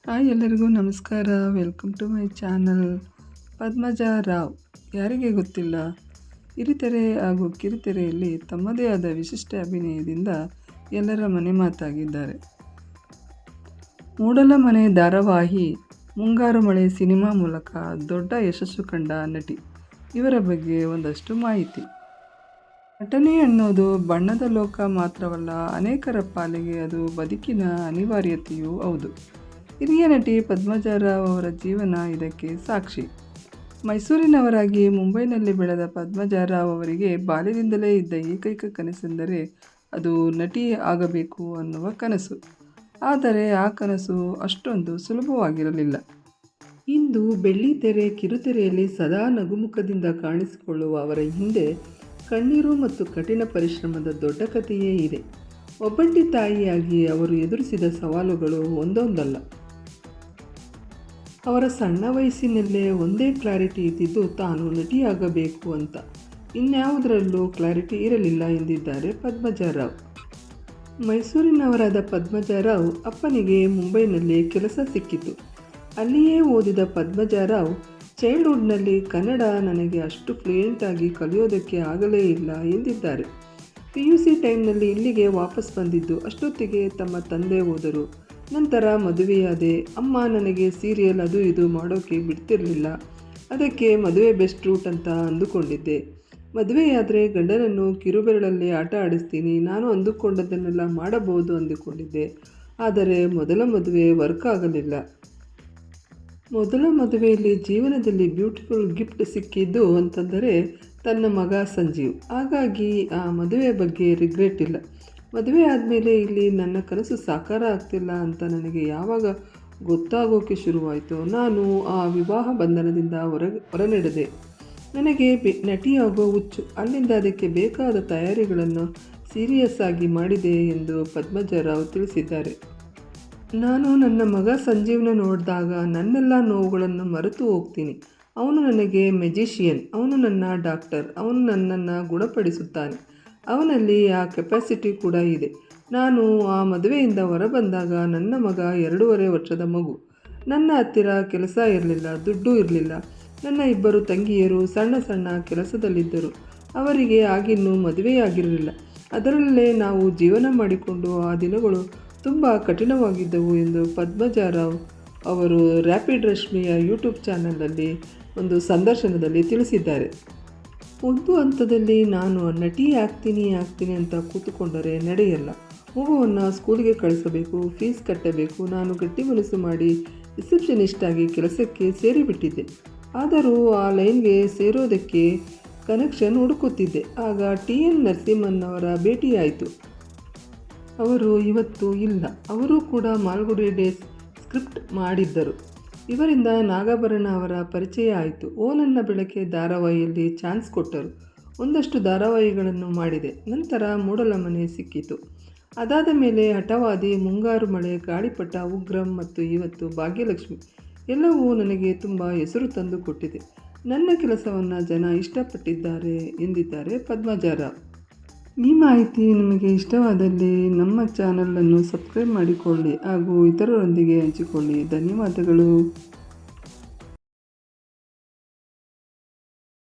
Hi ಎಲ್ಲರಿಗೂ ನಮಸ್ಕಾರ. Welcome to my channel. Padmaja Rao ಯಾರಿಗೆ ಗೊತ್ತಿಲ್ಲ. ಹಿರಿತೆರೆ ಹಾಗೂ ಕಿರುತೆರೆಯಲ್ಲಿ ತಮ್ಮದೇ ಆದ ವಿಶಿಷ್ಟ ಅಭಿನಯದಿಂದ ಎಲ್ಲರ ಮನೆ ಮಾತಾಗಿದ್ದಾರೆ. ಮೂಡಲ ಮನೆ ಧಾರಾವಾಹಿ, ಮುಂಗಾರು ಮಳೆ ಸಿನಿಮಾ ಮೂಲಕ ದೊಡ್ಡ ಯಶಸ್ಸು ಕಂಡ ನಟಿ. ಇವರ ಬಗ್ಗೆ ಒಂದಷ್ಟು ಮಾಹಿತಿ. ನಟನೆ ಅನ್ನೋದು ಬಣ್ಣದ ಲೋಕ ಮಾತ್ರವಲ್ಲ, ಅನೇಕರ ಪಾಲಿಗೆ ಅದು ಬದುಕಿನ ಅನಿವಾರ್ಯತೆಯೂ ಹೌದು. ಹಿರಿಯ ನಟಿ ಪದ್ಮಜಾ ರಾವ್ ಅವರ ಜೀವನ ಇದಕ್ಕೆ ಸಾಕ್ಷಿ. ಮೈಸೂರಿನವರಾಗಿ ಮುಂಬೈನಲ್ಲಿ ಬೆಳೆದ ಪದ್ಮಜಾ ರಾವ್ ಅವರಿಗೆ ಬಾಲ್ಯದಿಂದಲೇ ಇದ್ದ ಏಕೈಕ ಕನಸೆಂದರೆ ಅದು ನಟಿ ಆಗಬೇಕು ಅನ್ನುವ ಕನಸು. ಆದರೆ ಆ ಕನಸು ಅಷ್ಟೊಂದು ಸುಲಭವಾಗಿರಲಿಲ್ಲ. ಇಂದು ಬೆಳ್ಳಿತೆರೆ, ಕಿರುತೆರೆಯಲ್ಲಿ ಸದಾ ನಗುಮುಖದಿಂದ ಕಾಣಿಸಿಕೊಳ್ಳುವ ಅವರ ಹಿಂದೆ ಕಣ್ಣೀರು ಮತ್ತು ಕಠಿಣ ಪರಿಶ್ರಮದ ದೊಡ್ಡ ಕಥೆಯೇ ಇದೆ. ಒಬ್ಬಂಟಿ ತಾಯಿಯಾಗಿ ಅವರು ಎದುರಿಸಿದ ಸವಾಲುಗಳು ಒಂದೊಂದಲ್ಲ. ಅವರ ಸಣ್ಣ ವಯಸ್ಸಿನಲ್ಲೇ ಒಂದೇ ಕ್ಲಾರಿಟಿ ಇದ್ದಿದ್ದು ತಾನು ನಟಿಯಾಗಬೇಕು ಅಂತ. ಇನ್ಯಾವುದರಲ್ಲೂ ಕ್ಲಾರಿಟಿ ಇರಲಿಲ್ಲ ಎಂದಿದ್ದಾರೆ ಪದ್ಮಜಾ ರಾವ್. ಮೈಸೂರಿನವರಾದ ಪದ್ಮಜಾ ರಾವ್ ಅಪ್ಪನಿಗೆ ಮುಂಬೈನಲ್ಲಿ ಕೆಲಸ ಸಿಕ್ಕಿತು. ಅಲ್ಲಿಯೇ ಓದಿದ ಪದ್ಮಜಾ ರಾವ್ ಚೈಲ್ಡ್ಹುಡ್ನಲ್ಲಿ ಕನ್ನಡ ನನಗೆ ಅಷ್ಟು ಫ್ಲೂಯೆಂಟಾಗಿ ಕಲಿಯೋದಕ್ಕೆ ಆಗಲೇ ಇಲ್ಲ ಎಂದಿದ್ದಾರೆ. PUC ಟೈಮ್ನಲ್ಲಿ ಇಲ್ಲಿಗೆ ವಾಪಸ್ ಬಂದಿದ್ದು ಅಷ್ಟೊತ್ತಿಗೆ ತಮ್ಮ ತಂದೆ ಹೋದರು. ನಂತರ ಮದುವೆಯಾದೆ. ಅಮ್ಮ ನನಗೆ ಸೀರಿಯಲ್ ಅದು ಇದು ಮಾಡೋಕ್ಕೆ ಬಿಡ್ತಿರಲಿಲ್ಲ. ಅದಕ್ಕೆ ಮದುವೆ ಬೆಸ್ಟ್ ರೂಟ್ ಅಂತ ಅಂದುಕೊಂಡಿದ್ದೆ. ಮದುವೆಯಾದರೆ ಗಂಡನನ್ನು ಕಿರುಬೆರಳಲ್ಲಿ ಆಟ ಆಡಿಸ್ತೀನಿ, ನಾನು ಅಂದುಕೊಂಡದ್ದನ್ನೆಲ್ಲ ಮಾಡಬಹುದು ಅಂದುಕೊಂಡಿದ್ದೆ. ಆದರೆ ಮೊದಲ ಮದುವೆ ವರ್ಕ್ ಆಗಲಿಲ್ಲ. ಮೊದಲ ಮದುವೆಯಲ್ಲಿ ಜೀವನದಲ್ಲಿ ಬ್ಯೂಟಿಫುಲ್ ಗಿಫ್ಟ್ ಸಿಕ್ಕಿದ್ದು ಅಂತಂದರೆ ತನ್ನ ಮಗ ಸಂಜೀವ್. ಹಾಗಾಗಿ ಆ ಮದುವೆ ಬಗ್ಗೆ ರಿಗ್ರೆಟ್ ಇಲ್ಲ. ಮದುವೆ ಆದಮೇಲೆ ಇಲ್ಲಿ ನನ್ನ ಕನಸು ಸಾಕಾರ ಆಗ್ತಿಲ್ಲ ಅಂತ ನನಗೆ ಯಾವಾಗ ಗೊತ್ತಾಗೋಕ್ಕೆ ಶುರುವಾಯಿತು, ನಾನು ಆ ವಿವಾಹ ಬಂಧನದಿಂದ ಹೊರನಡೆದೆ. ನನಗೆ ನಟಿಯಾಗೋ ಹುಚ್ಚು. ಅಲ್ಲಿಂದ ಅದಕ್ಕೆ ಬೇಕಾದ ತಯಾರಿಗಳನ್ನು ಸೀರಿಯಸ್ ಆಗಿ ಮಾಡಿದೆ ಎಂದು ಪದ್ಮಜಾ ರಾವ್ ತಿಳಿಸಿದ್ದಾರೆ. ನಾನು ನನ್ನ ಮಗ ಸಂಜೀವ್ನ ನೋಡಿದಾಗ ನನ್ನೆಲ್ಲ ನೋವುಗಳನ್ನು ಮರೆತು ಹೋಗ್ತೀನಿ. ಅವನು ನನಗೆ ಮೆಜಿಷಿಯನ್, ಅವನು ನನ್ನ ಡಾಕ್ಟರ್, ಅವನು ನನ್ನನ್ನು ಗುಣಪಡಿಸುತ್ತಾನೆ. ಅವನಲ್ಲಿ ಆ ಕೆಪಾಸಿಟಿ ಕೂಡ ಇದೆ. ನಾನು ಆ ಮದುವೆಯಿಂದ ಹೊರಬಂದಾಗ ನನ್ನ ಮಗ 2.5 ವರ್ಷದ ಮಗು. ನನ್ನ ಹತ್ತಿರ ಕೆಲಸ ಇರಲಿಲ್ಲ, ದುಡ್ಡು ಇರಲಿಲ್ಲ. ನನ್ನ 2 ತಂಗಿಯರು ಸಣ್ಣ ಸಣ್ಣ ಕೆಲಸದಲ್ಲಿದ್ದರು. ಅವರಿಗೆ ಆಗಿನ್ನೂ ಮದುವೆಯಾಗಿರಲಿಲ್ಲ. ಅದರಲ್ಲೇ ನಾವು ಜೀವನ ಮಾಡಿಕೊಂಡು ಆ ದಿನಗಳು ತುಂಬ ಕಠಿಣವಾಗಿದ್ದವು ಎಂದು ಪದ್ಮಜಾ ರಾವ್ ಅವರು ರ್ಯಾಪಿಡ್ ರಶ್ಮಿಯ ಯೂಟ್ಯೂಬ್ ಚಾನಲಲ್ಲಿ ಒಂದು ಸಂದರ್ಶನದಲ್ಲಿ ತಿಳಿಸಿದ್ದಾರೆ. ಒಂದು ಹಂತದಲ್ಲಿ ನಾನು ನಟಿ ಆಗ್ತೀನಿ ಅಂತ ಕೂತುಕೊಂಡರೆ ನಡೆಯಲ್ಲ. ಮಗುವನ್ನು ಸ್ಕೂಲಿಗೆ ಕಳಿಸಬೇಕು, ಫೀಸ್ ಕಟ್ಟಬೇಕು. ನಾನು ಗಟ್ಟಿ ಮನಸ್ಸು ಮಾಡಿ ರಿಸೆಪ್ಷನಿಸ್ಟ್ ಆಗಿ ಕೆಲಸಕ್ಕೆ ಸೇರಿಬಿಟ್ಟಿದ್ದೆ. ಆದರೂ ಆ ಲೈನ್ಗೆ ಸೇರೋದಕ್ಕೆ ಕನೆಕ್ಷನ್ ಹುಡುಕುತ್ತಿದ್ದೆ. ಆಗ TN ನರಸಿಂಹನ್ ಅವರ ಭೇಟಿಯಾಯಿತು. ಅವರು ಇವತ್ತು ಇಲ್ಲ. ಅವರು ಕೂಡ ಮಾಲ್ಗುಡಿ ಡೇಸ್ ಸ್ಕ್ರಿಪ್ಟ್ ಮಾಡಿದ್ದರು. ಇವರಿಂದ ನಾಗಾಭರಣ ಅವರ ಪರಿಚಯ ಆಯಿತು. ಓ ನನ್ನ ಬೆಳಕೆ ಧಾರಾವಾಹಿಯಲ್ಲಿ ಚಾನ್ಸ್ ಕೊಟ್ಟರು. ಒಂದಷ್ಟು ಧಾರಾವಾಹಿಗಳನ್ನು ಮಾಡಿದೆ. ನಂತರ ಮೂಡಲ ಮನೆ ಸಿಕ್ಕಿತು. ಅದಾದ ಮೇಲೆ ಹಠವಾದಿ, ಮುಂಗಾರು ಮಳೆ, ಗಾಳಿಪಟ, ಉಗ್ರಂ ಮತ್ತು ಇವತ್ತು ಭಾಗ್ಯಲಕ್ಷ್ಮಿ ಎಲ್ಲವೂ ನನಗೆ ತುಂಬ ಹೆಸರು ತಂದು ಕೊಟ್ಟಿದೆ. ನನ್ನ ಕೆಲಸವನ್ನು ಜನ ಇಷ್ಟಪಟ್ಟಿದ್ದಾರೆ ಎಂದಿದ್ದಾರೆ ಪದ್ಮಜಾ ರಾವ್. ಈ ಮಾಹಿತಿ ನಿಮಗೆ ಇಷ್ಟವಾದಲ್ಲಿ ನಮ್ಮ ಚಾನಲನ್ನು ಸಬ್ಸ್ಕ್ರೈಬ್ ಮಾಡಿಕೊಳ್ಳಿ ಹಾಗೂ ಇತರರೊಂದಿಗೆ ಹಂಚಿಕೊಳ್ಳಿ. ಧನ್ಯವಾದಗಳು.